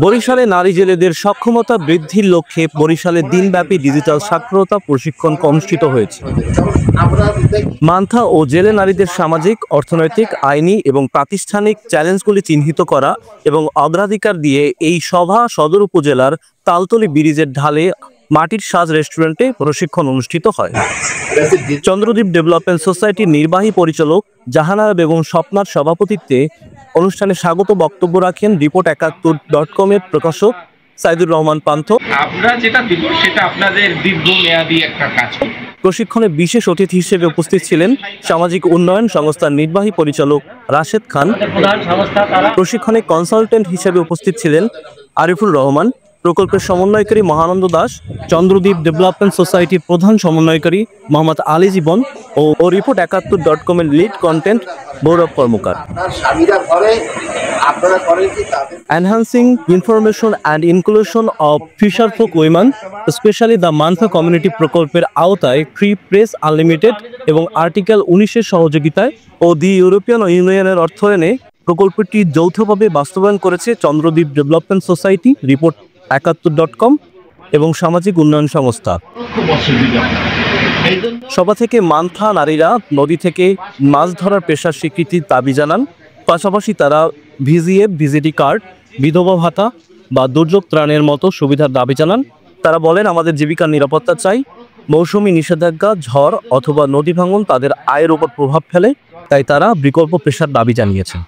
বরিশালে নারী জেলেদের সক্ষমতা বৃদ্ধির লক্ষ্যে বরিশালে দিনব্যাপী ডিজিটাল সাক্ষরতা প্রশিক্ষণ অনুষ্ঠিত হয়েছে। মান্থা ও জেলে নারীদের সামাজিক, অর্থনৈতিক, আইনি এবং প্রাতিষ্ঠানিক চ্যালেঞ্জগুলি চিহ্নিত করা এবং অগ্রাধিকার দিয়ে এই সভা সদর উপজেলার তালতলী ব্রিজের ঢালে মাটির সাজ রেস্টুরেন্টে প্রশিক্ষণ অনুষ্ঠিত হয়। চন্দ্রদ্বীপ ডেভেলপমেন্ট সোসাইটির নির্বাহী পরিচালক জাহানারা বেগম স্বপ্নার সভাপতিত্বে অনুষ্ঠানে স্বাগত বক্তব্য রাখেন রিপোর্ট71.com এর প্রকাশক সাইদুর রহমান পান্থ। আমরা যেটা দিব সেটা আপনাদের দীর্ঘমেয়াদী একটা কাজ। প্রশিক্ষণে বিশেষ অতিথি হিসেবে উপস্থিত ছিলেন সামাজিক উন্নয়ন সংস্থার নির্বাহী পরিচালক রাশেদ খান। প্রশিক্ষণে কনসালটেন্ট হিসেবে উপস্থিত ছিলেন আরিফুর রহমান, প্রকল্পের সমন্বয়কারী মহানন্দ দাস, চন্দ্রদ্বীপ ডেভেলপমেন্ট সোসাইটির প্রধান সমন্বয়কারী মোহাম্মদ আলী জীবন ও রিপোর্ট71.com এর lead content Gourab Karmakar. Enhancing information and inclusion of fisherfolk women, especially the মান্থা কমিউনিটি প্রকল্পের আওতায় ফ্রি প্রেস আনলিমিটেড এবং আর্টিকেল 19-এর সহযোগিতায় ও দি ইউরোপিয়ান ইউনিয়নের অর্থায়নে প্রকল্পটি যৌথভাবে বাস্তবায়ন করেছে চন্দ্রদ্বীপ ডেভেলপমেন্ট সোসাইটি, রিপোর্ট71.com এবং সামাজিক উন্নয়ন সংস্থা। সভা থেকে মান্থা নারীরা নদী থেকে মাছ ধরার পেশার স্বীকৃতির দাবি জানান। পাশাপাশি তারা ভিজিএফ, ভিজিটি কার্ড, বিধবা ভাতা বা দুর্যোগ ত্রাণের মতো সুবিধার দাবি জানান। তারা বলেন, আমাদের জীবিকার নিরাপত্তা চাই। মৌসুমি নিষেধাজ্ঞা, ঝড় অথবা নদী ভাঙন তাদের আয়ের উপর প্রভাব ফেলে, তাই তারা বিকল্প পেশার দাবি জানিয়েছেন।